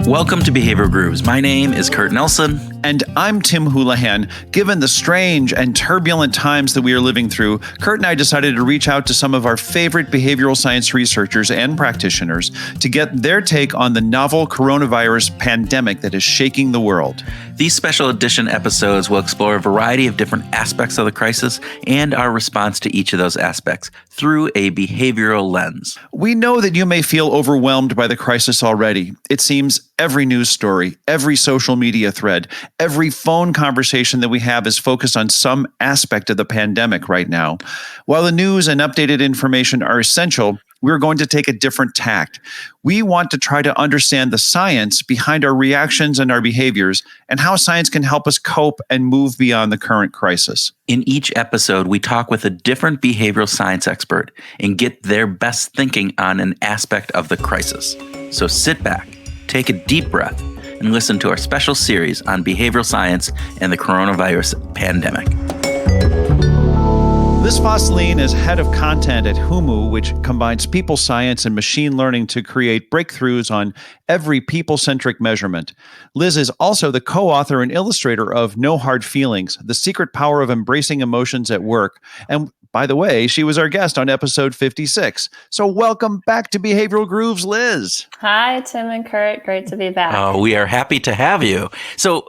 Welcome to Behavioral Grooves. My name is Kurt Nelson. And I'm Tim Houlihan. Given the strange and turbulent times that we are living through, Kurt and I decided to reach out to some of our favorite behavioral science researchers and practitioners to get their take on the novel coronavirus pandemic that is shaking the world. These special edition episodes will explore a variety of different aspects of the crisis and our response to each of those aspects through a behavioral lens. We know that you may feel overwhelmed by the crisis already. It seems every news story, every social media thread, every phone conversation that we have is focused on some aspect of the pandemic right now. While the news and updated information are essential, we're going to take a different tact. We want to try to understand the science behind our reactions and our behaviors and how science can help us cope and move beyond the current crisis. In each episode, we talk with a different behavioral science expert and get their best thinking on an aspect of the crisis. So sit back, take a deep breath, and listen to our special series on behavioral science and the coronavirus pandemic. Liz Fosslien is head of content at HUMU, which combines people science and machine learning to create breakthroughs on every people-centric measurement. Liz is also the co-author and illustrator of No Hard Feelings, The Secret Power of Embracing Emotions at Work. And by the way, she was our guest on episode 56. So welcome back to Behavioral Grooves, Liz. Hi, Tim and Kurt. Great to be back. Oh, we are happy to have you. So,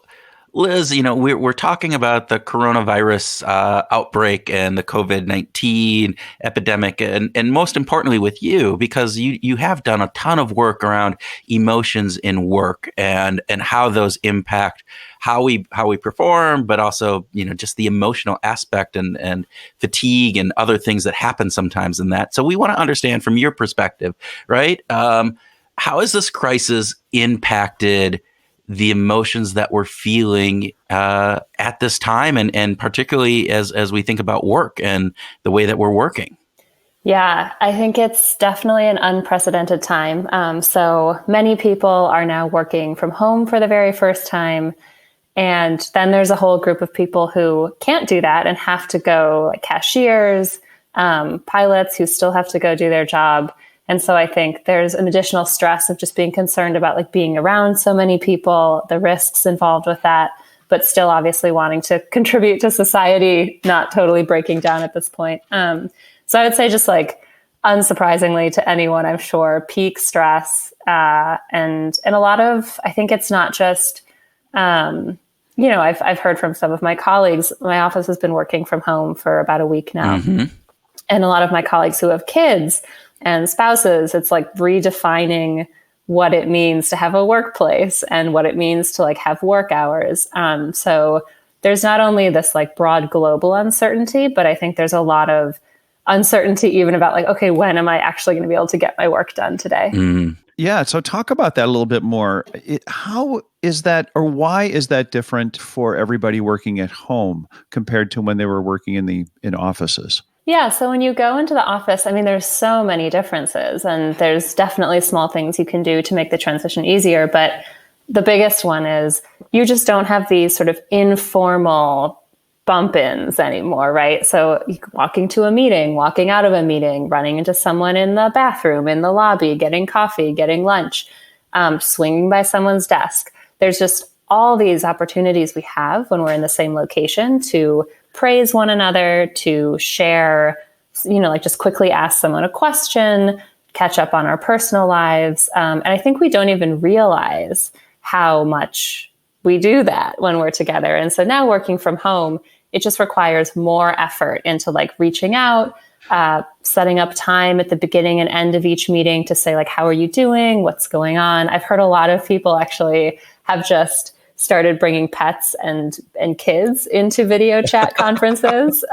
Liz, we're talking about the coronavirus outbreak and the COVID-19 epidemic, and most importantly with you, because you have done a ton of work around emotions in work and how those impact how we perform, but also just the emotional aspect and fatigue and other things that happen sometimes in that. So we want to understand from your perspective, right? How has this crisis impacted the emotions that we're feeling at this time, and particularly as we think about work and the way that we're working? Yeah, I think it's definitely an unprecedented time. So many people are now working from home for the very first time. And then there's a whole group of people who can't do that and have to go, like cashiers, pilots who still have to go do their job. And so I think there's an additional stress of just being concerned about like being around so many people, the risks involved with that, but still obviously wanting to contribute to society, not totally breaking down at this point. So I would say just like unsurprisingly to anyone, I'm sure, peak stress and a lot of, I think it's not just, I've heard from some of my colleagues, my office has been working from home for about a week now. Mm-hmm. And a lot of my colleagues who have kids and spouses, it's like redefining what it means to have a workplace and what it means to like have work hours. So there's not only this like broad global uncertainty, but I think there's a lot of uncertainty even about like, okay, when am I actually going to be able to get my work done today? Mm. Yeah. So talk about that a little bit more. How is that, or why is that different for everybody working at home compared to when they were working in offices? Yeah. So when you go into the office, I mean, there's so many differences and there's definitely small things you can do to make the transition easier. But the biggest one is you just don't have these sort of informal bump-ins anymore, right? So walking to a meeting, walking out of a meeting, running into someone in the bathroom, in the lobby, getting coffee, getting lunch, swinging by someone's desk. There's just all these opportunities we have when we're in the same location to praise one another, to share, like just quickly ask someone a question, catch up on our personal lives. And I think we don't even realize how much we do that when we're together. And so now working from home, it just requires more effort into like reaching out, setting up time at the beginning and end of each meeting to say like, how are you doing? What's going on? I've heard a lot of people actually have just started bringing pets and kids into video chat conferences.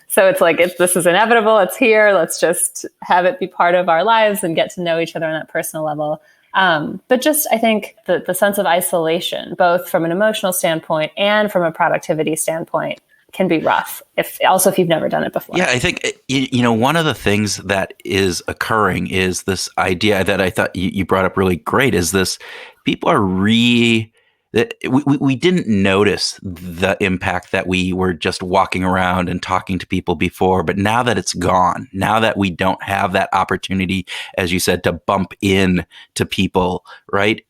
So it's like, this is inevitable. It's here. Let's just have it be part of our lives and get to know each other on that personal level. But just, I think the sense of isolation, both from an emotional standpoint and from a productivity standpoint, can be rough if you've never done it before. Yeah, I think, one of the things that is occurring is this idea that I thought you brought up really great is this, people are we didn't notice the impact that we were just walking around and talking to people before, but now that it's gone, now that we don't have that opportunity, as you said, to bump in to people, right?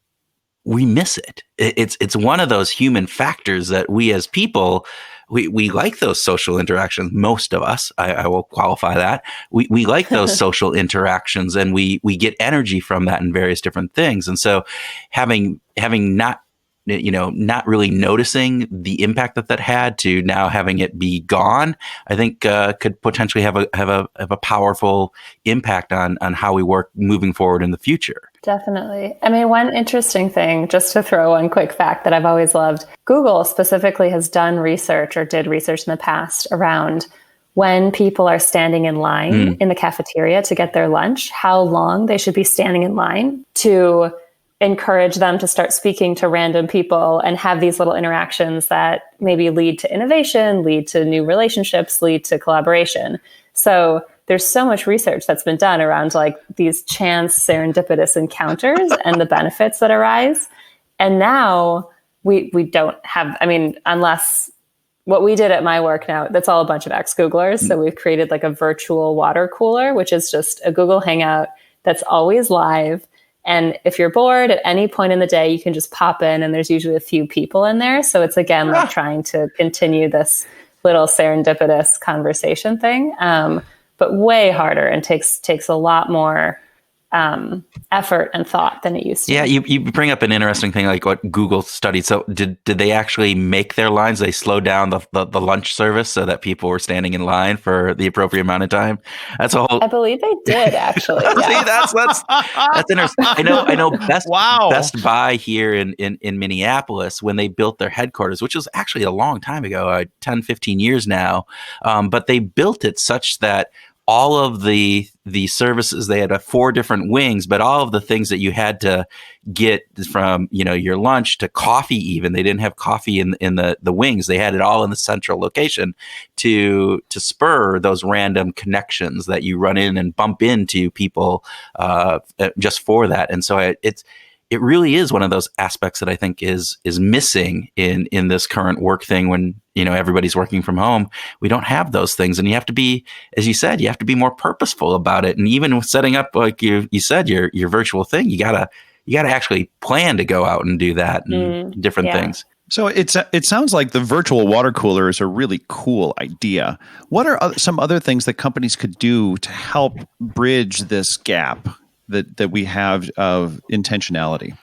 we miss it. It's one of those human factors that we as people, we like those social interactions. Most of us, I will qualify that. We like those social interactions, and we get energy from that in various different things. And so having not really noticing the impact that had to now having it be gone, I think could potentially have a powerful impact on how we work moving forward in the future. Definitely. I mean, one interesting thing, just to throw one quick fact that I've always loved, Google specifically has done research or did research in the past around when people are standing in line in the cafeteria to get their lunch, how long they should be standing in line to encourage them to start speaking to random people and have these little interactions that maybe lead to innovation, lead to new relationships, lead to collaboration. So there's so much research that's been done around like these chance serendipitous encounters and the benefits that arise. And now we don't have, I mean, unless what we did at my work now, that's all a bunch of ex-Googlers. So we've created like a virtual water cooler, which is just a Google Hangout that's always live. And if you're bored at any point in the day, you can just pop in, and there's usually a few people in there. So it's again like trying to continue this little serendipitous conversation thing, but way harder and takes a lot more effort and thought than it used to. Yeah, you bring up an interesting thing, like what Google studied. So did they actually make their lines? They slowed down the lunch service so that people were standing in line for the appropriate amount of time. That's a whole. I believe they did actually. Yeah. See, that's interesting. I know. Best Buy here in Minneapolis, when they built their headquarters, which was actually a long time ago, 10, 15 years now, but they built it such that all of the services, they had 4 different wings, but all of the things that you had to get from, your lunch to coffee, even, they didn't have coffee in the wings. They had it all in the central location to spur those random connections that you run in and bump into people just for that. And so it really is one of those aspects that I think is missing in this current work thing when, everybody's working from home. We don't have those things. And you have to be, as you said, you have to be more purposeful about it. And even with setting up, like you said, your virtual thing, you gotta actually plan to go out and do that and different things. So it sounds like the virtual water cooler is a really cool idea. What are some other things that companies could do to help bridge this gap that we have of intentionality?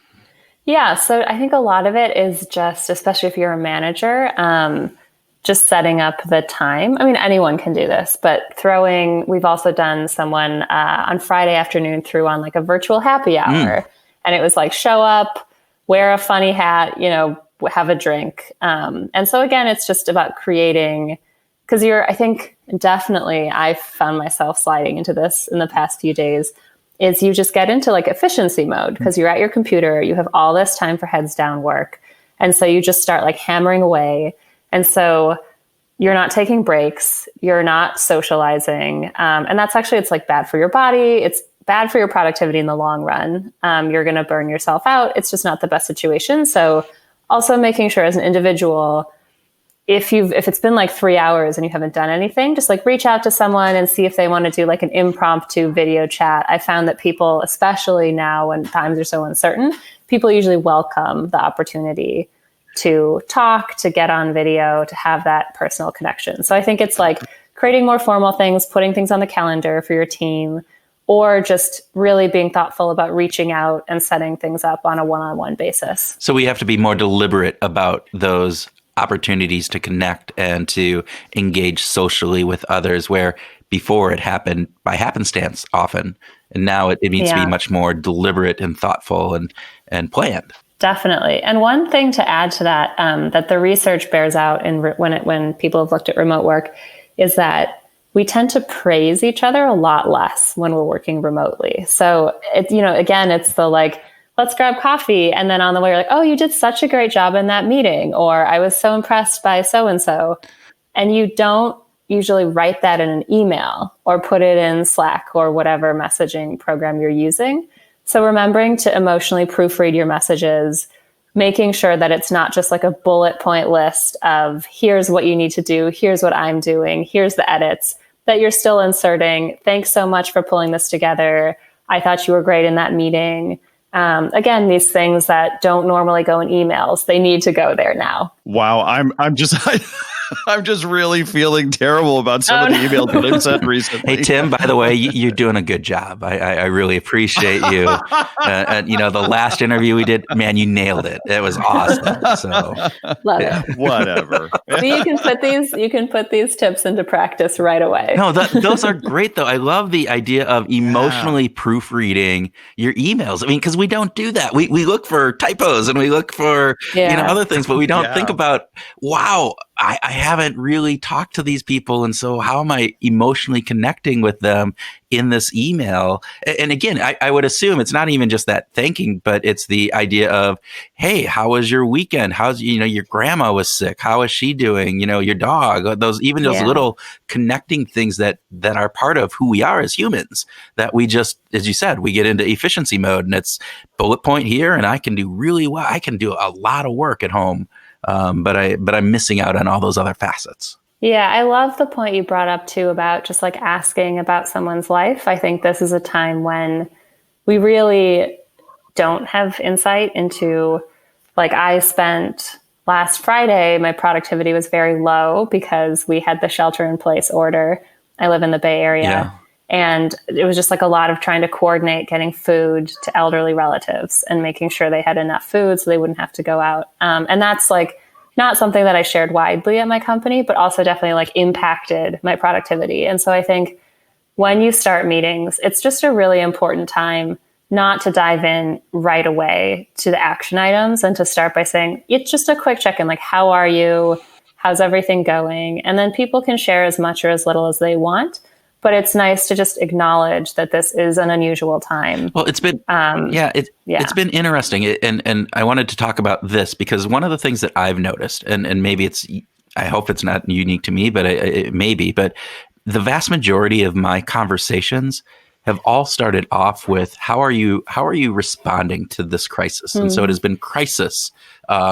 Yeah, so I think a lot of it is just, especially if you're a manager, just setting up the time. I mean, anyone can do this, but we've also done someone on Friday afternoon threw on like a virtual happy hour. And it was like, show up, wear a funny hat, have a drink. And so again, it's just about creating, because I think definitely I've found myself sliding into this in the past few days, is you just get into like efficiency mode because you're at your computer, you have all this time for heads down work. And so you just start like hammering away. And so you're not taking breaks, you're not socializing. And that's actually, it's like bad for your body. It's bad for your productivity in the long run. You're going to burn yourself out. It's just not the best situation. So also making sure as an individual, if it's been like 3 hours and you haven't done anything, just like reach out to someone and see if they want to do like an impromptu video chat. I found that people, especially now when times are so uncertain, people usually welcome the opportunity to talk, to get on video, to have that personal connection. So I think it's like creating more formal things, putting things on the calendar for your team, or just really being thoughtful about reaching out and setting things up on a one-on-one basis. So we have to be more deliberate about those opportunities to connect and to engage socially with others, where before it happened by happenstance often. And now it needs to be much more deliberate and thoughtful and planned. Definitely. And one thing to add to that, that the research bears out when people have looked at remote work, is that we tend to praise each other a lot less when we're working remotely. So again, it's the like, let's grab coffee. And then on the way, you're like, oh, you did such a great job in that meeting. Or I was so impressed by so-and-so. And you don't usually write that in an email or put it in Slack or whatever messaging program you're using. So remembering to emotionally proofread your messages, making sure that it's not just like a bullet point list of here's what you need to do, here's what I'm doing, here's the edits, that you're still inserting. Thanks so much for pulling this together. I thought you were great in that meeting. Again, these things that don't normally go in emails, they need to go there now. Wow, I'm just I'm just really feeling terrible about some of the emails that I've sent recently. Hey, Tim, by the way, you're doing a good job. I really appreciate you. And, the last interview we did, man, you nailed it. It was awesome. So, Love it. Whatever. So you can put these tips into practice right away. No, those are great, though. I love the idea of emotionally proofreading your emails. I mean, because we don't do that. We look for typos and we look for other things, but we don't think about, wow, I haven't really talked to these people. And so how am I emotionally connecting with them in this email? And again, I would assume it's not even just that thanking, but it's the idea of, hey, how was your weekend? How's, your grandma was sick. How is she doing? Your dog, those little connecting things that are part of who we are as humans, that we just, as you said, we get into efficiency mode and it's bullet point here. And I can do really well. I can do a lot of work at home. But I'm missing out on all those other facets. Yeah, I love the point you brought up too about just like asking about someone's life. I think this is a time when we really don't have insight into, like, I spent last Friday, my productivity was very low because we had the shelter in place order. I live in the Bay Area. Yeah. And it was just like a lot of trying to coordinate getting food to elderly relatives and making sure they had enough food so they wouldn't have to go out. And that's like not something that I shared widely at my company, but also definitely like impacted my productivity. And so I think when you start meetings, it's just a really important time not to dive in right away to the action items and to start by saying, it's just a quick check-in, like, how are you? How's everything going? And then people can share as much or as little as they want. But it's nice to just acknowledge that this is an unusual time. Well, it's been, it's been interesting. And I wanted to talk about this because one of the things that I've noticed, and maybe I hope it's not unique to me, but it may be, but the vast majority of my conversations have all started off with, how are you responding to this crisis? And so it has been crisis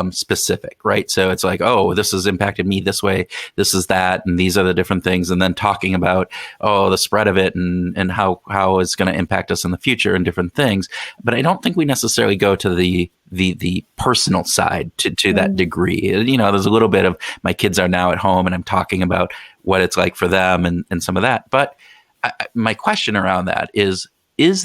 specific, right? So it's like, oh, this has impacted me this way, this is that, and these are the different things. And then talking about, the spread of it and how it's going to impact us in the future and different things. But I don't think we necessarily go to the personal side to that degree. There's a little bit of, my kids are now at home and I'm talking about what it's like for them and some of that. But my question around that is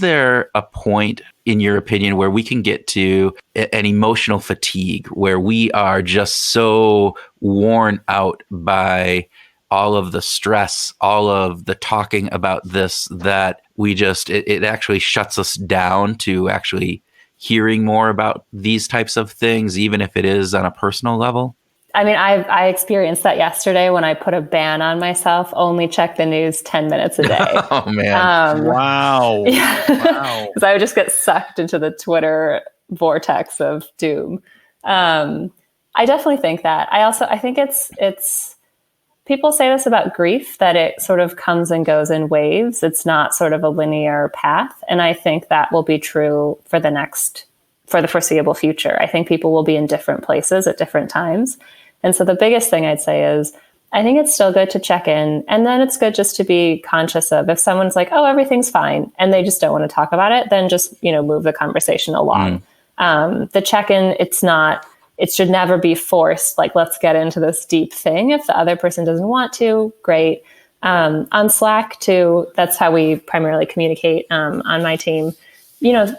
there a point, in your opinion, where we can get to an emotional fatigue, where we are just so worn out by all of the stress, all of the talking about this, that we just, it actually shuts us down to actually hearing more about these types of things, even if it is on a personal level? I mean, I experienced that yesterday when I put a ban on myself, only check the news 10 minutes a day. Oh, man. Wow. Yeah. Wow. Because I would just get sucked into the Twitter vortex of doom. I definitely think that. I think it's people say this about grief, that it sort of comes and goes in waves. It's not sort of a linear path. And I think that will be true for the foreseeable future. I think people will be in different places at different times. And so the biggest thing I'd say is, I think it's still good to check in. And then it's good just to be conscious of, if someone's like, oh, everything's fine, and they just don't want to talk about it, then just, move the conversation along. The check-in, it should never be forced. Like, let's get into this deep thing. If the other person doesn't want to, great. On Slack too, that's how we primarily communicate on my team.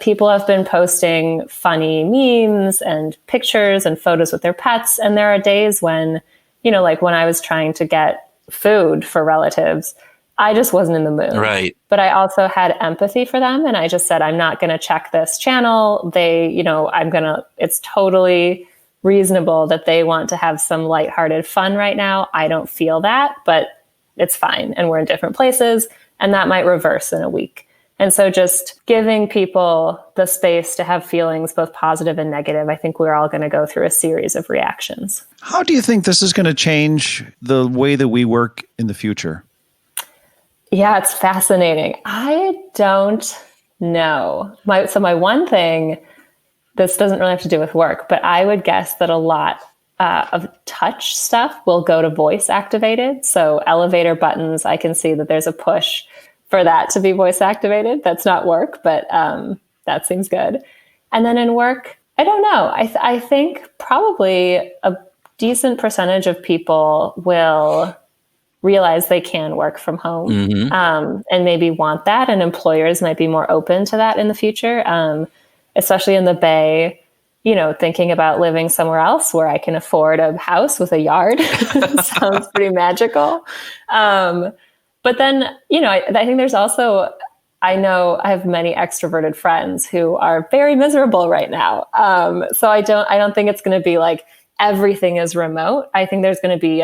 People have been posting funny memes and pictures and photos with their pets. And there are days when, like when I was trying to get food for relatives, I just wasn't in the mood. Right. But I also had empathy for them. And I just said, I'm not going to check this channel. It's totally reasonable that they want to have some lighthearted fun right now. I don't feel that, but it's fine. And we're in different places, and that might reverse in a week. And so just giving people the space to have feelings, both positive and negative, I think we're all going to go through a series of reactions. How do you think this is going to change the way that we work in the future? Yeah, it's fascinating. I don't know. My one thing, this doesn't really have to do with work, but I would guess that a lot of touch stuff will go to voice activated. So elevator buttons, I can see that there's a push for that to be voice activated. That's not work, but that seems good. And then in work, I don't know. I think probably a decent percentage of people will realize they can work from home, and maybe want that. And employers might be more open to that in the future, especially in the Bay. Thinking about living somewhere else where I can afford a house with a yard sounds pretty magical. But then, I think there's also, I know I have many extroverted friends who are very miserable right now. So I don't think it's going to be like everything is remote. I think there's going to be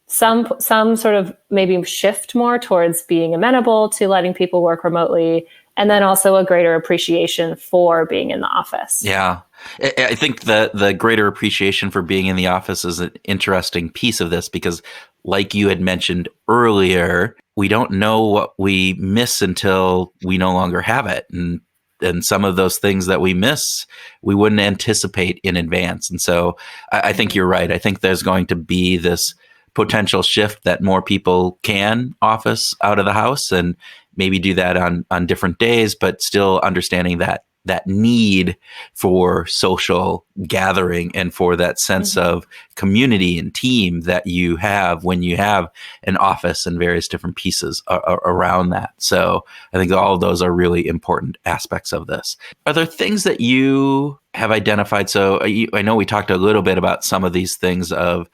some sort of maybe shift more towards being amenable to letting people work remotely, and then also a greater appreciation for being in the office. Yeah. I think the greater appreciation for being in the office is an interesting piece of this, because like you had mentioned earlier, we don't know what we miss until we no longer have it. And some of those things that we miss, we wouldn't anticipate in advance. And so I think you're right. I think there's going to be this potential shift that more people can office out of the house and maybe do that on different days, but still understanding that need for social gathering and for that sense of community and team that you have when you have an office and various different pieces around that. So I think all of those are really important aspects of this. Are there things that you have identified? So I know we talked a little bit about some of these things of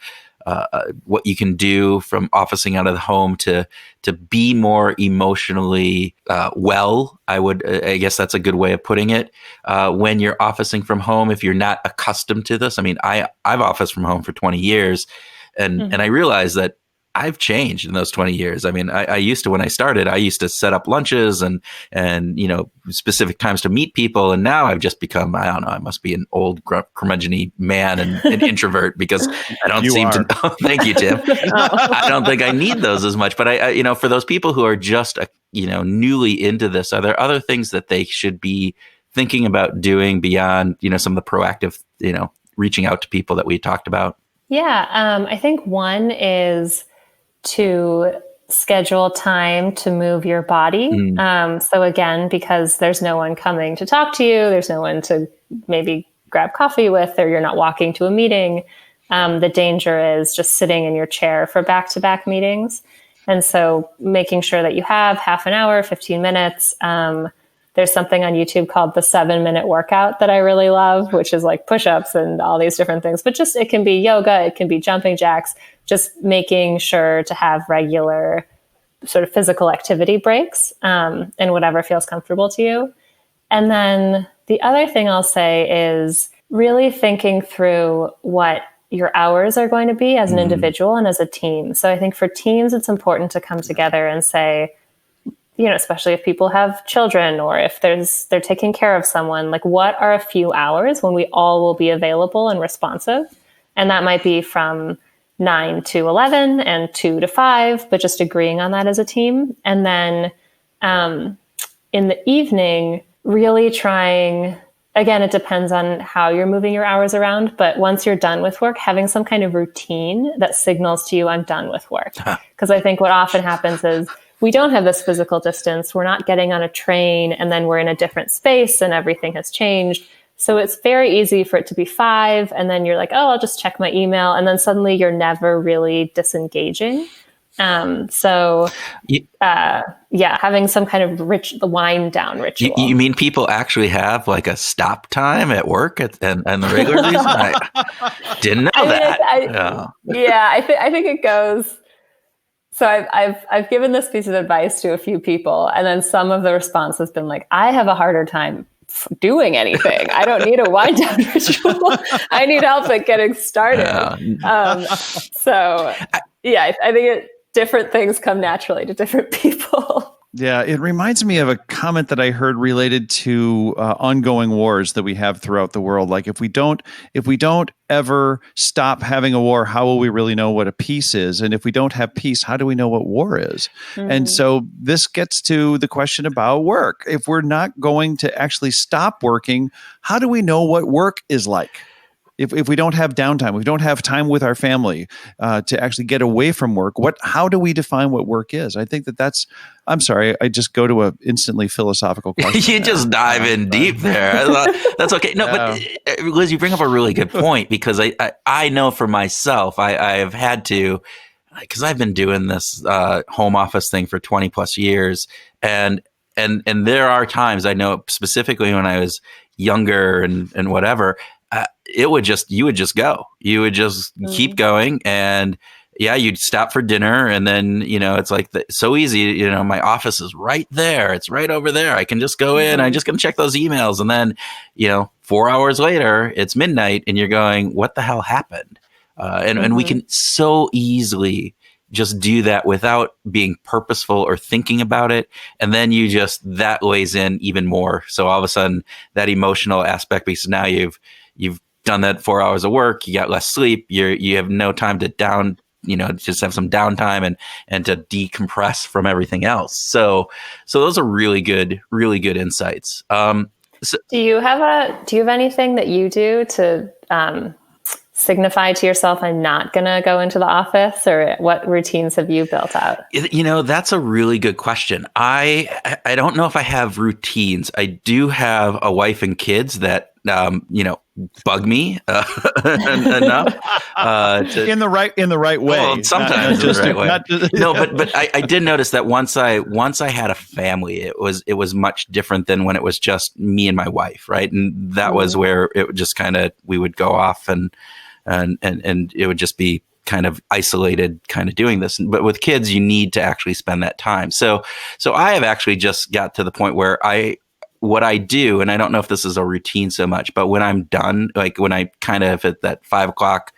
what you can do from officing out of the home to be more emotionally well. I guess that's a good way of putting it. When you're officing from home, if you're not accustomed to this, I mean, I've officed from home for 20 years, and I realized that I've changed in those 20 years. I mean, I used to, when I started, I used to set up lunches and specific times to meet people. And now I've just become, I don't know, I must be an old curmudgeon-y man and an introvert, because I don't to. Thank you, Tim. I don't think I need those as much. But I for those people who are just, newly into this, are there other things that they should be thinking about doing beyond, some of the proactive, reaching out to people that we talked about? Yeah. I think one is to schedule time to move your body. So again, because there's no one coming to talk to you, there's no one to maybe grab coffee with, or you're not walking to a meeting. The danger is just sitting in your chair for back-to-back meetings. And so making sure that you have half an hour, 15 minutes. There's something on YouTube called the 7-minute workout that I really love, which is like push-ups and all these different things. But just, it can be yoga, it can be jumping jacks, just making sure to have regular sort of physical activity breaks, and whatever feels comfortable to you. And then the other thing I'll say is really thinking through what your hours are going to be as an individual and as a team. So I think for teams, it's important to come together and say, especially if people have children or if they're taking care of someone, like what are a few hours when we all will be available and responsive? And that might be from 9 to 11 and 2 to 5, but just agreeing on that as a team. And then in the evening, really trying, again, it depends on how you're moving your hours around, but once you're done with work, having some kind of routine that signals to you, I'm done with work. Because I think what often happens is we don't have this physical distance. We're not getting on a train and then we're in a different space and everything has changed. So it's very easy for it to be 5 and then you're like, oh, I'll just check my email. And then suddenly you're never really disengaging. Having some kind of wind down ritual. You mean people actually have like a stop time at work and the regular reason? I didn't know that. I think it goes. So I've given this piece of advice to a few people, and then some of the response has been like, I have a harder time doing anything. I don't need a wind down ritual. I need help at getting started. I think different things come naturally to different people. Yeah, it reminds me of a comment that I heard related to ongoing wars that we have throughout the world. Like if we don't ever stop having a war, how will we really know what a peace is? And if we don't have peace, how do we know what war is? And so this gets to the question about work. If we're not going to actually stop working, how do we know what work is like? if we don't have downtime, we don't have time with our family to actually get away from work, how do we define what work is? I think that's, I'm sorry, I just go to a instantly philosophical question. You just dive in deep there. That's okay. No, but Liz, you bring up a really good point, because I know for myself, I have had to, because I've been doing this home office thing for 20 plus years. And there are times, I know specifically when I was younger and whatever, you would just keep going, and you'd stop for dinner, and then it's like so easy. My office is right there; it's right over there. I can just go in. I'm just going to check those emails, and then 4 hours later, it's midnight, and you're going, "What the hell happened?" And we can so easily just do that without being purposeful or thinking about it. And then that weighs in even more. So all of a sudden that emotional aspect, because now you've done that 4 hours of work, you got less sleep, you have no time to just have some downtime and to decompress from everything else. So those are really good insights. Do you have anything that you do to, signify to yourself, I'm not going to go into the office? Or what routines have you built out? That's a really good question. I don't know if I have routines. I do have a wife and kids that, bug me enough in the right way. Well, sometimes in the right way. No, but I did notice that once I had a family, it was much different than when it was just me and my wife, right? And that was where it would just kind of, we would go off and it would just be kind of isolated, kind of doing this. But with kids, you need to actually spend that time. So I have actually just got to the point where what I do, and I don't know if this is a routine so much, but when I'm done, like when I kind of at that 5 o'clock,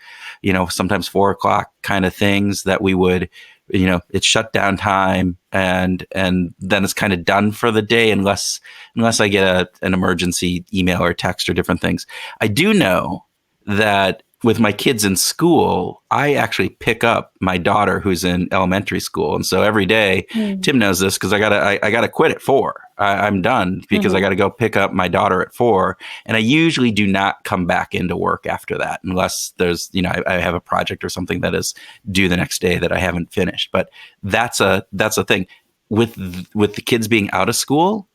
sometimes 4 o'clock kind of things that we would, it's shut down time, and then it's kind of done for the day, unless I get an emergency email or text or different things. I do know that with my kids in school, I actually pick up my daughter who's in elementary school. And so every day, Tim knows this, because I gotta quit at 4. I'm done because I got to go pick up my daughter at 4. And I usually do not come back into work after that, unless there's, I have a project or something that is due the next day that I haven't finished. But that's a thing with the kids being out of school.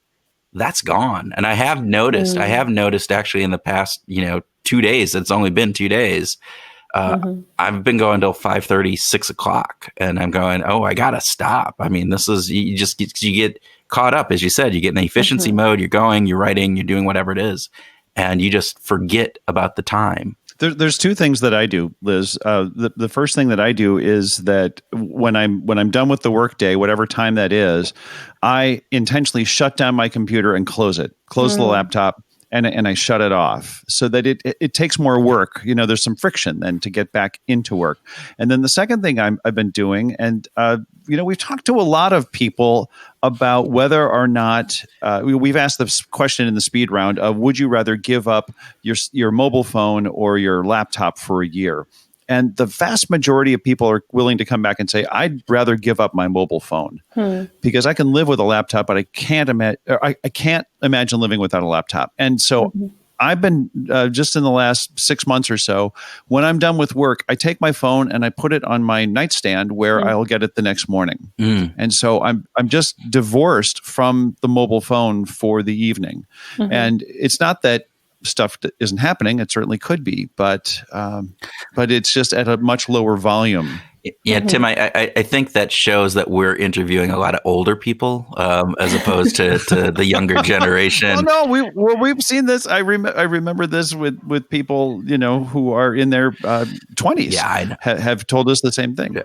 That's gone. And I have noticed actually in the past, 2 days, it's only been 2 days. I've been going till 5:30, 6 o'clock, and I'm going, oh, I got to stop. I mean, this is, you get caught up, as you said, you get in the efficiency mode, you're going, you're writing, you're doing whatever it is, and you just forget about the time. There's 2 things that I do, Liz. The first thing that I do is that when I'm done with the workday, whatever time that is, I intentionally shut down my computer and close the laptop, and I shut it off, so that it takes more work. There's some friction then to get back into work. And then the second thing I've been doing, and we've talked to a lot of people about whether or not we've asked this question in the speed round of, would you rather give up your mobile phone or your laptop for a year? And the vast majority of people are willing to come back and say, I'd rather give up my mobile phone because I can live with a laptop, but I can't imagine living without a laptop. And so I've been just in the last 6 months or so, when I'm done with work, I take my phone and I put it on my nightstand where I'll get it the next morning. And so I'm just divorced from the mobile phone for the evening. And it's not that stuff that isn't happening. It certainly could be, but it's just at a much lower volume. Yeah, Tim, I think that shows that we're interviewing a lot of older people as opposed to the younger generation. Well, no, we've seen this. I remember this with people who are in their 20s. Yeah, have told us the same thing.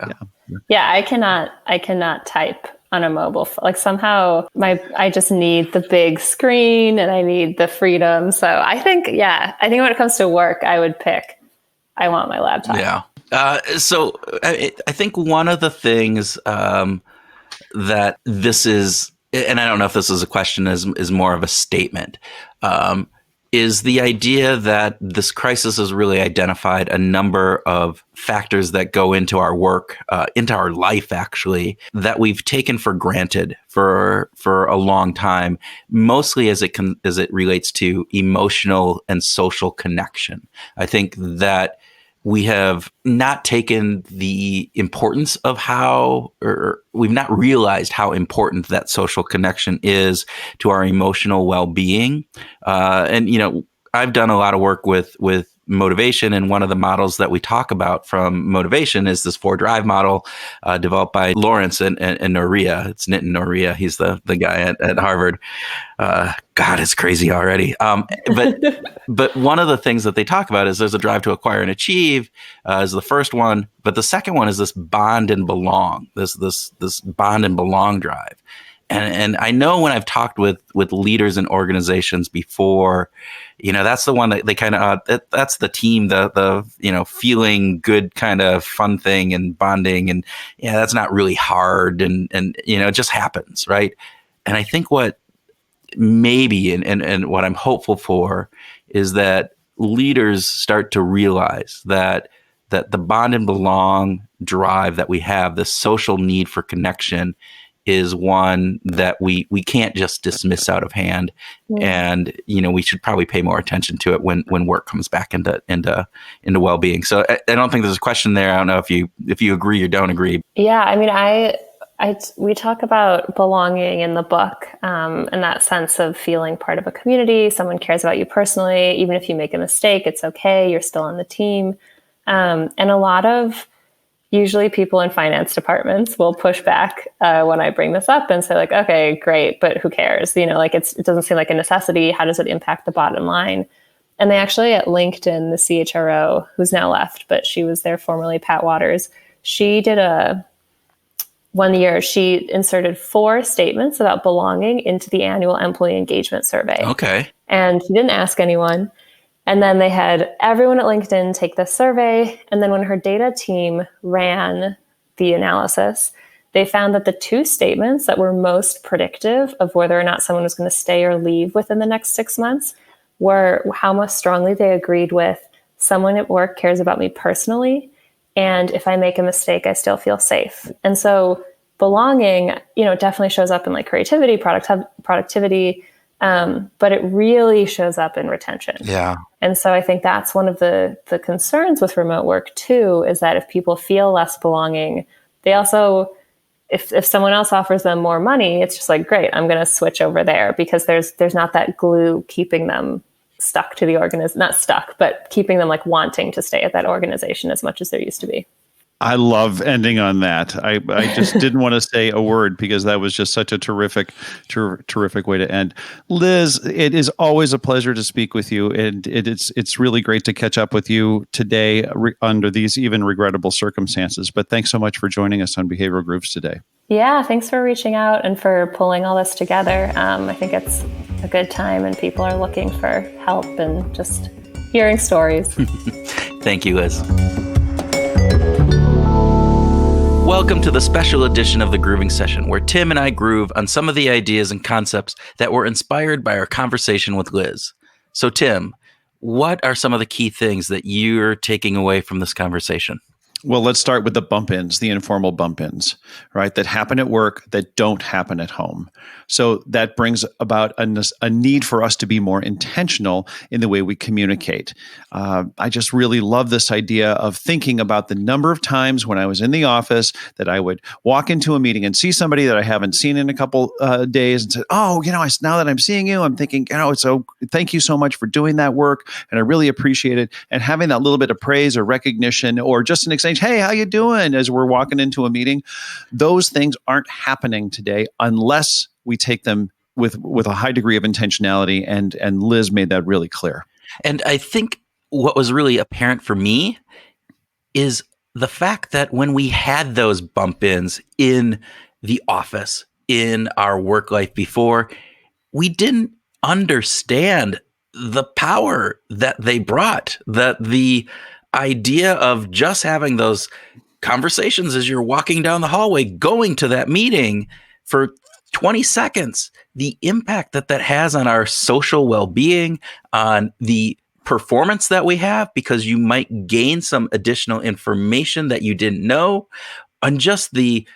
Yeah, I cannot type on a mobile phone. Like somehow I just need the big screen and I need the freedom. So I think when it comes to work, I want my laptop. Yeah. So I think one of the things that this is, and I don't know if this is a question, is more of a statement. is the idea that this crisis has really identified a number of factors that go into our work, into our life, actually, that we've taken for granted for a long time, mostly as it relates to emotional and social connection. I think that we have not taken the importance of or we've not realized how important that social connection is to our emotional well-being. And, I've done a lot of work with motivation. And one of the models that we talk about from motivation is this 4 Drive model developed by Lawrence and Noria. It's Nitin Noria. He's the guy at Harvard. God, it's crazy already. But one of the things that they talk about is there's a drive to acquire and achieve is the first one. But the second one is this bond and belong, this bond and belong drive. And I know when I've talked with leaders and organizations before, that's the one that they kind of, that's the team, the feeling good kind of fun thing and bonding. And that's not really hard. And it just happens. Right. And I think what maybe, and what I'm hopeful for is that leaders start to realize that the bond and belong drive that we have, the social need for connection, is one that we can't just dismiss out of hand. And, we should probably pay more attention to it when work comes back into well-being. So I don't think there's a question there. I don't know if you agree or don't agree. Yeah. I mean, we talk about belonging in the book, and that sense of feeling part of a community. Someone cares about you personally. Even if you make a mistake, it's okay. You're still on the team. And a lot of usually people in finance departments will push back when I bring this up and say like, okay, great, but who cares? It doesn't seem like a necessity. How does it impact the bottom line? And they actually at LinkedIn, the CHRO, who's now left, but she was there formerly, Pat Waters, she did one year, she inserted 4 statements about belonging into the annual employee engagement survey. Okay. And she didn't ask anyone. And then they had everyone at LinkedIn take the survey. And then when her data team ran the analysis, they found that the 2 statements that were most predictive of whether or not someone was going to stay or leave within the next 6 months were how much strongly they agreed with someone at work cares about me personally. And if I make a mistake, I still feel safe. And so belonging, definitely shows up in like creativity, productivity, but it really shows up in retention. Yeah. And so I think that's one of the concerns with remote work too, is that if people feel less belonging, they also, if someone else offers them more money, it's just like, great, I'm going to switch over there, because there's not that glue keeping them stuck to the organization, not stuck, but keeping them like wanting to stay at that organization as much as there used to be. I love ending on that. I just didn't want to say a word because that was just such a terrific way to end. Liz, it is always a pleasure to speak with you, and it's really great to catch up with you today under these even regrettable circumstances. But thanks so much for joining us on Behavioral Grooves today. Yeah, thanks for reaching out and for pulling all this together. I think it's a good time, and people are looking for help and just hearing stories. Thank you, Liz. Welcome to the special edition of the Grooming Session, where Tim and I groove on some of the ideas and concepts that were inspired by our conversation with Liz. So, Tim, what are some of the key things that you're taking away from this conversation? Well, let's start with the bump-ins, the informal bump-ins, right, that happen at work that don't happen at home. So that brings about a need for us to be more intentional in the way we communicate. I just really love this idea of thinking about the number of times when I was in the office that I would walk into a meeting and see somebody that I haven't seen in a couple days and say, oh, now that I'm seeing you, I'm thinking, so thank you so much for doing that work, and I really appreciate it. And having that little bit of praise or recognition or just an exchange, hey, how you doing, as we're walking into a meeting, those things aren't happening today unless we take them with a high degree of intentionality, and Liz made that really clear. And I think what was really apparent for me is the fact that when we had those bump-ins in the office, in our work life before, we didn't understand the power that they brought, that the idea of just having those conversations as you're walking down the hallway, going to that meeting for 20 seconds, the impact that has on our social well-being, on the performance that we have, because you might gain some additional information that you didn't know, on just the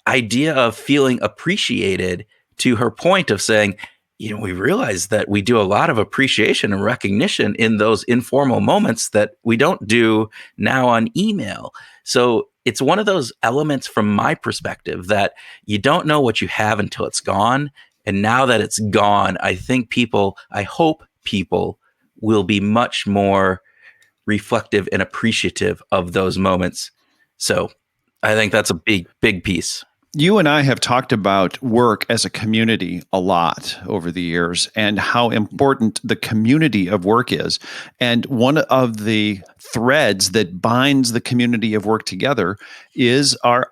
idea of feeling appreciated, to her point of saying, we realize that we do a lot of appreciation and recognition in those informal moments that we don't do now on email. So it's one of those elements from my perspective that you don't know what you have until it's gone. And now that it's gone, I hope people will be much more reflective and appreciative of those moments. So I think that's a big, big piece. You and I have talked about work as a community a lot over the years and how important the community of work is. And one of the threads that binds the community of work together is our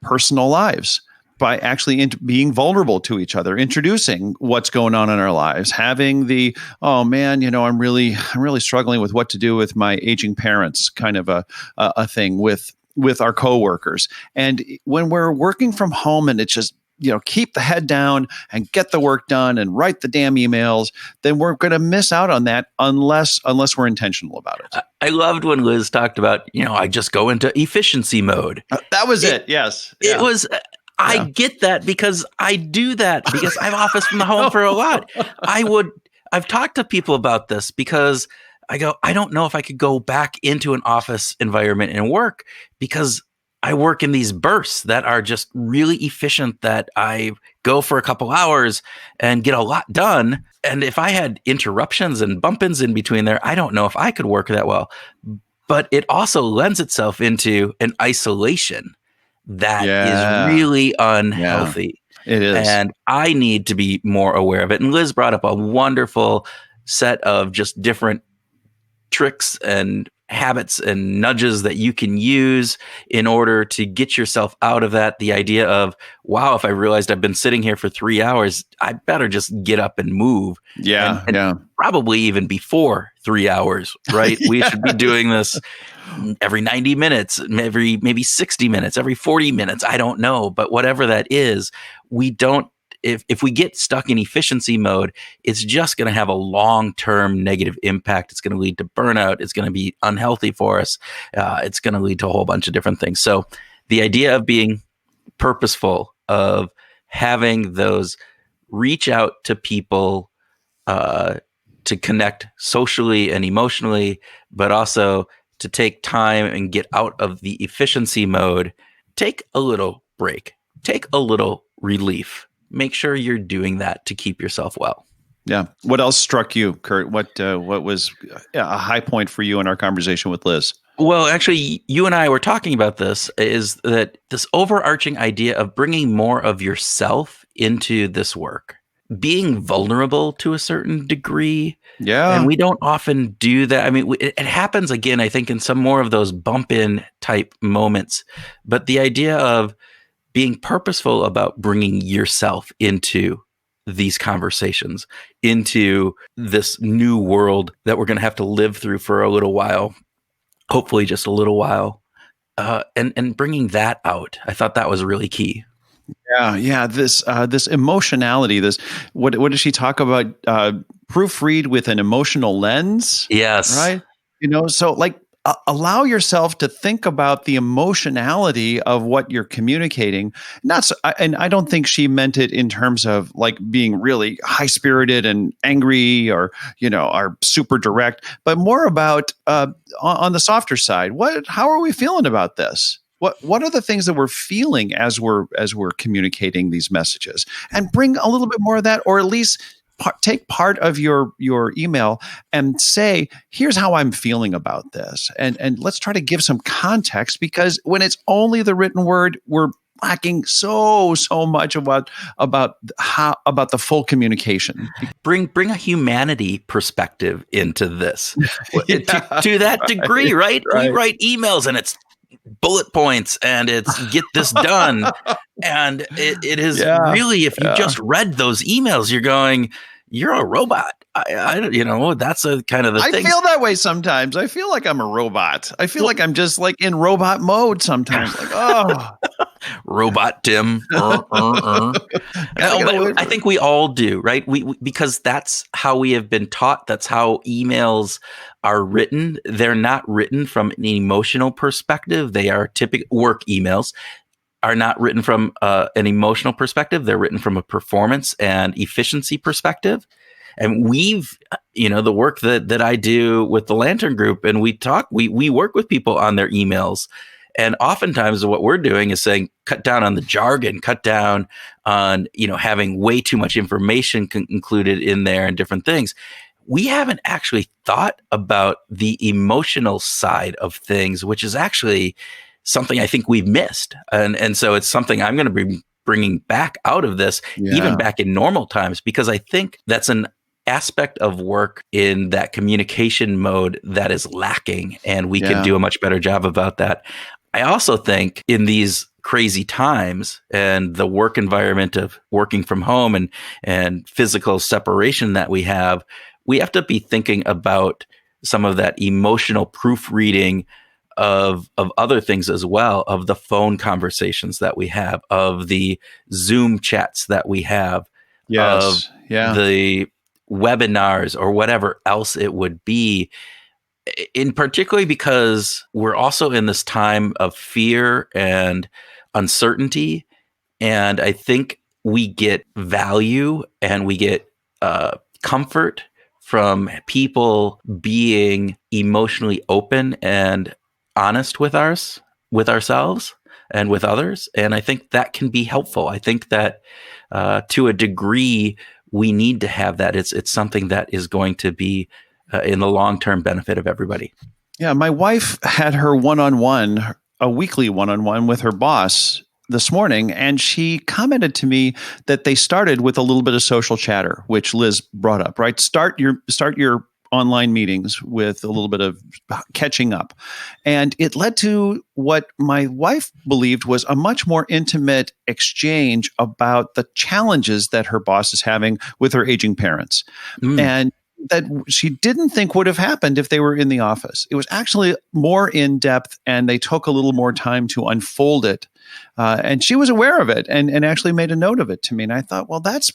personal lives. By actually being vulnerable to each other, introducing what's going on in our lives, having the, oh man, I'm really struggling with what to do with my aging parents kind of a thing with our coworkers. And when we're working from home and it's just, keep the head down and get the work done and write the damn emails, then we're going to miss out on that unless we're intentional about it. I loved when Liz talked about, I just go into efficiency mode. That was it. Yes. Yeah. It was. I get that because I do that because I've officed from the home for a lot. I've talked to people about this because I go, I don't know if I could go back into an office environment and work, because I work in these bursts that are just really efficient, that I go for a couple hours and get a lot done. And if I had interruptions and bump-ins in between there, I don't know if I could work that well. But it also lends itself into an isolation that is really unhealthy. Yeah, it is. And I need to be more aware of it. And Liz brought up a wonderful set of just different tricks and habits and nudges that you can use in order to get yourself out of that. The idea of, wow, if I realized I've been sitting here for 3 hours, I better just get up and move. Yeah. And probably even before 3 hours, right? We should be doing this every 90 minutes, maybe 60 minutes, every 40 minutes. I don't know. But whatever that is, if we get stuck in efficiency mode, it's just going to have a long-term negative impact. It's going to lead to burnout. It's going to be unhealthy for us. It's going to lead to a whole bunch of different things. So the idea of being purposeful, of having those reach out to people to connect socially and emotionally, but also to take time and get out of the efficiency mode, take a little break, take a little relief. Make sure you're doing that to keep yourself well. Yeah. What else struck you, Kurt? What was a high point for you in our conversation with Liz? Well, actually, you and I were talking about this, is that this overarching idea of bringing more of yourself into this work, being vulnerable to a certain degree. Yeah. And we don't often do that. I mean, it happens again, I think, in some more of those bump in type moments. But the idea of being purposeful about bringing yourself into these conversations, into this new world that we're going to have to live through for a little while, hopefully just a little while, and bringing that out. I thought that was really key. Yeah. This emotionality. What does she talk about? Proofread with an emotional lens. Yes. Right. So allow yourself to think about the emotionality of what you're communicating. And I don't think she meant it in terms of like being really high spirited and angry or are super direct, but more about on the softer side. How are we feeling about this? What are the things that we're feeling as we're communicating these messages, and bring a little bit more of that, or at least take part of your email and say, here's how I'm feeling about this. And let's try to give some context, because when it's only the written word, we're lacking so much about the full communication. Bring a humanity perspective into this to that degree, right? We write emails and it's bullet points and it's get this done. And it is really, if you just read those emails, you're going, you're a robot. That's a kind of the thing. I feel that way sometimes. I feel like I'm a robot. I feel like I'm just like in robot mode sometimes. Like, Robot Tim. I think we all do, right? We because that's how we have been taught. That's how emails are written. They're not written from an emotional perspective. They are typical work emails are not written from an emotional perspective. They're written from a performance and efficiency perspective. And the work that I do with the Lantern Group, and we work with people on their emails. And oftentimes what we're doing is saying, cut down on the jargon, cut down on, having way too much information included in there and different things. We haven't actually thought about the emotional side of things, which is actually something I think we've missed. And so it's something I'm going to be bringing back out of this, even back in normal times, because I think that's an aspect of work in that communication mode that is lacking, and we can do a much better job about that. I also think in these crazy times and the work environment of working from home and physical separation that we have to be thinking about some of that emotional proofreading of other things as well, of the phone conversations that we have, of the Zoom chats that we have, of the webinars or whatever else it would be, in particularly because we're also in this time of fear and uncertainty. And I think we get value and we get comfort from people being emotionally open and honest with ourselves and with others. And I think that can be helpful. I think that to a degree, we need to have that. It's something that is going to be in the long-term benefit of everybody. Yeah, my wife had her a weekly one-on-one with her boss this morning, and she commented to me that they started with a little bit of social chatter, which Liz brought up, right? Start your online meetings with a little bit of catching up. And it led to what my wife believed was a much more intimate exchange about the challenges that her boss is having with her aging parents. And that she didn't think would have happened if they were in the office. It was actually more in depth, and they took a little more time to unfold it. And she was aware of it and actually made a note of it to me. And I thought, well, that's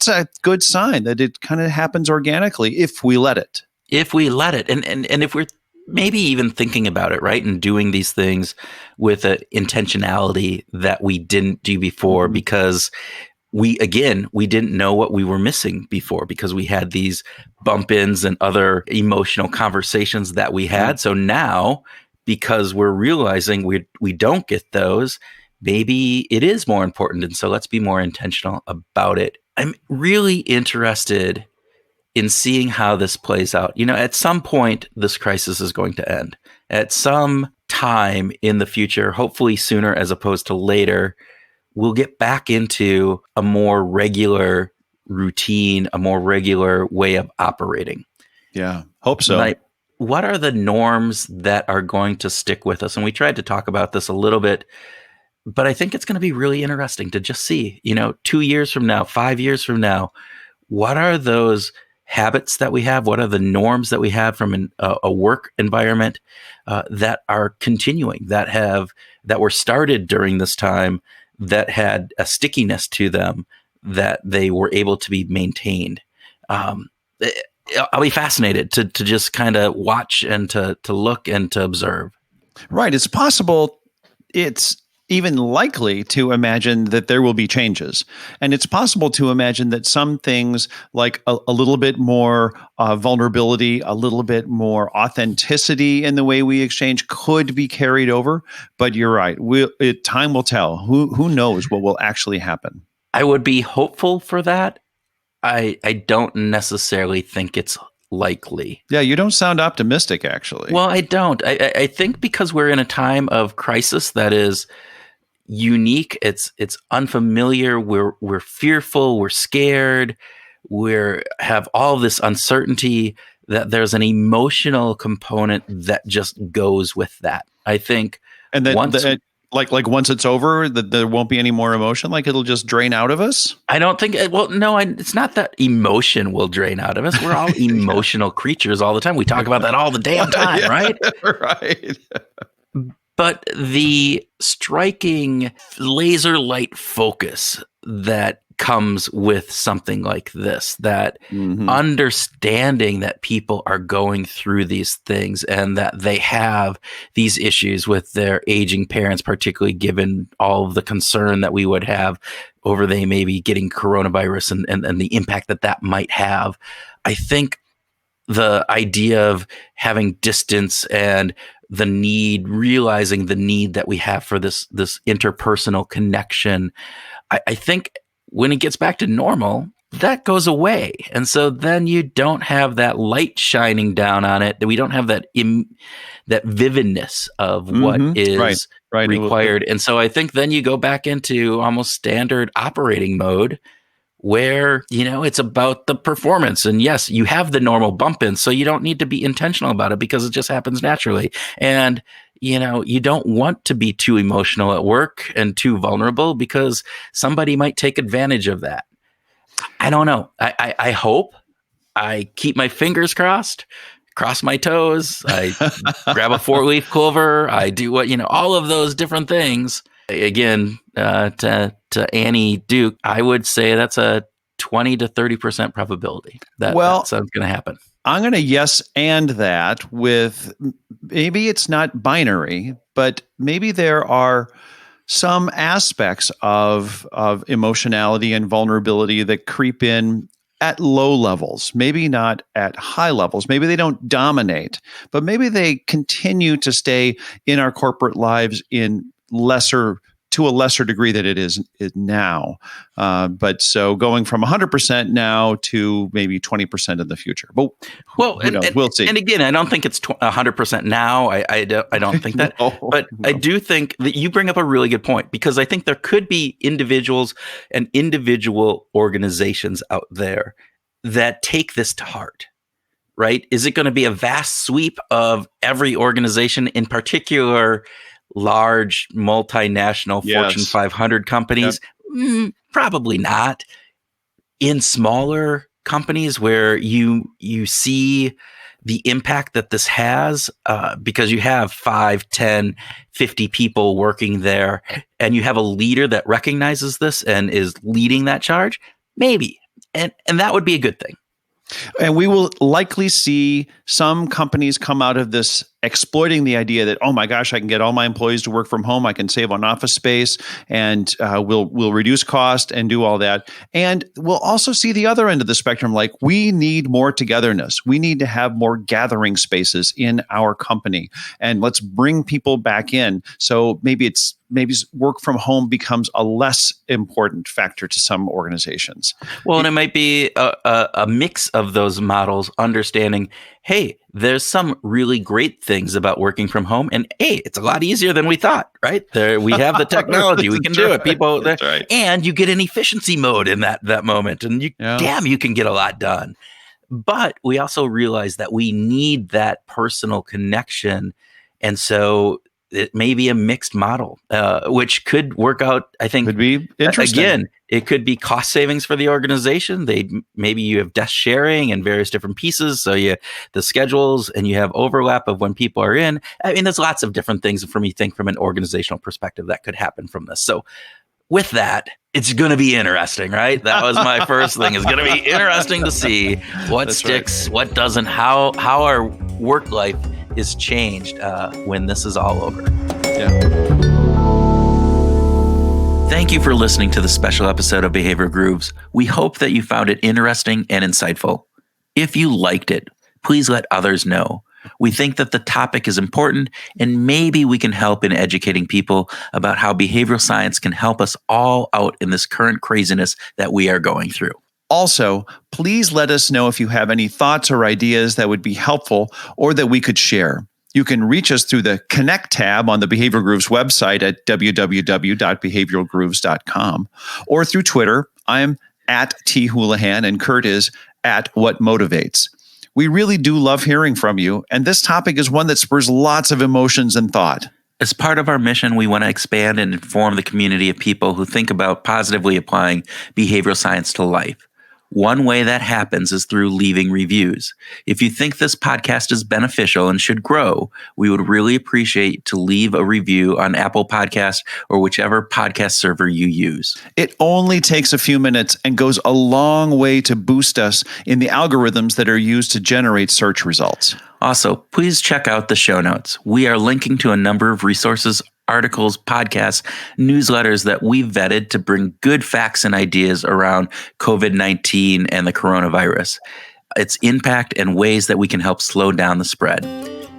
a good sign that it kind of happens organically if we let it. If we let it. And if we're maybe even thinking about it, right? And doing these things with an intentionality that we didn't do before, because we didn't know what we were missing before, because we had these bump-ins and other emotional conversations that we had. So now, because we're realizing we don't get those, maybe it is more important. And so let's be more intentional about it. I'm really interested in seeing how this plays out. At some point, this crisis is going to end. At some time in the future, hopefully sooner as opposed to later, we'll get back into a more regular routine, a more regular way of operating. Yeah, hope so. What are the norms that are going to stick with us? And we tried to talk about this a little bit, but I think it's going to be really interesting to just see, 2 years from now, 5 years from now, what are those habits that we have? What are the norms that we have from a work environment that are continuing, that were started during this time, that had a stickiness to them, that they were able to be maintained? I'll be fascinated to just kind of watch and to look and to observe. Right. It's possible. It's even likely to imagine that there will be changes. And it's possible to imagine that some things like a little bit more vulnerability, a little bit more authenticity in the way we exchange could be carried over. But you're right. Time will tell. Who knows what will actually happen? I would be hopeful for that. I don't necessarily think it's likely. Yeah, you don't sound optimistic, actually. Well, I don't. I think because we're in a time of crisis that is unique. It's unfamiliar. We're fearful. We're scared. We have all this uncertainty, that there's an emotional component that just goes with that. I think, and then once it's over, that there won't be any more emotion. Like it'll just drain out of us. I don't think. Well, no, it's not that emotion will drain out of us. We're all emotional creatures all the time. We talk about that all the damn time, right? Right. But the striking laser light focus that comes with something like this, that understanding that people are going through these things and that they have these issues with their aging parents, particularly given all of the concern that we would have over they maybe getting coronavirus and the impact that that might have. I think the idea of having distance and the need, realizing the need that we have for this interpersonal connection, I think when it gets back to normal, that goes away. And so then you don't have that light shining down on it, that we don't have that that vividness of what is required. And so I think then you go back into almost standard operating mode where, it's about the performance. And yes, you have the normal bump in, so you don't need to be intentional about it because it just happens naturally. And, you don't want to be too emotional at work and too vulnerable because somebody might take advantage of that. I don't know. I hope. I keep my fingers crossed, cross my toes. I grab a 4-leaf clover. I do all of those different things. Again, to Annie Duke, I would say that's a 20 to 30% probability that's going to happen. I'm going to yes and that with maybe it's not binary, but maybe there are some aspects of emotionality and vulnerability that creep in at low levels, maybe not at high levels. Maybe they don't dominate, but maybe they continue to stay in our corporate lives to a lesser degree than it is now. But so going from 100% now to maybe 20% in the future. But we'll see. And again, I don't think it's 100% now. I don't think that. But I do think that you bring up a really good point, because I think there could be individuals and individual organizations out there that take this to heart. Right? Is it going to be a vast sweep of every organization, in particular large multinational Fortune 500 companies? Probably not. In smaller companies where you see the impact that this has, because you have 5, 10, 50 people working there, and you have a leader that recognizes this and is leading that charge, maybe. And that would be a good thing. And we will likely see some companies come out of this exploiting the idea that, oh my gosh, I can get all my employees to work from home. I can save on office space, and we'll reduce cost and do all that. And we'll also see the other end of the spectrum, like we need more togetherness. We need to have more gathering spaces in our company, and let's bring people back in. So maybe work from home becomes a less important factor to some organizations. Well, and it might be a mix of those models, understanding, hey, there's some really great things about working from home, and hey, it's a lot easier than we thought, right? There, we have the technology, we can do it. People, and you get an efficiency mode in that moment, and you can get a lot done. But we also realize that we need that personal connection, and so it may be a mixed model, which could work out. I think could be interesting. Again, it could be cost savings for the organization. Maybe you have desk sharing and various different pieces, so the schedules, and you have overlap of when people are in. I mean, there's lots of different things from an organizational perspective that could happen from this. So, with that, it's going to be interesting, right? That was my first thing. It's going to be interesting to see what sticks, what doesn't, how our work life is changed when this is all over. Thank you for listening to the special episode of Behavioral Grooves. We hope that you found it interesting and insightful. If you liked it, please let others know. We think that the topic is important, and maybe we can help in educating people about how behavioral science can help us all out in this current craziness that we are going through. Also, please let us know if you have any thoughts or ideas that would be helpful or that we could share. You can reach us through the Connect tab on the Behavioral Grooves website at www.behavioralgrooves.com, or through Twitter. I'm at T. Houlihan, and Kurt is at What Motivates. We really do love hearing from you, and this topic is one that spurs lots of emotions and thought. As part of our mission, we want to expand and inform the community of people who think about positively applying behavioral science to life. One way that happens is through leaving reviews. If you think this podcast is beneficial and should grow, we would really appreciate to leave a review on Apple Podcasts or whichever podcast server you use. It only takes a few minutes and goes a long way to boost us in the algorithms that are used to generate search results. Also, please check out the show notes. We are linking to a number of resources, articles, podcasts, newsletters that we've vetted to bring good facts and ideas around COVID-19 and the coronavirus, its impact, and ways that we can help slow down the spread.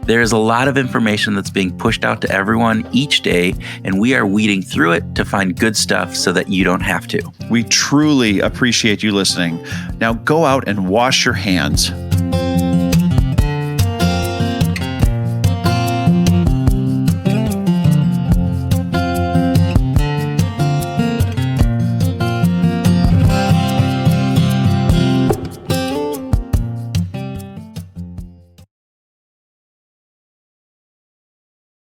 There is a lot of information that's being pushed out to everyone each day, and we are weeding through it to find good stuff so that you don't have to. We truly appreciate you listening. Now go out and wash your hands.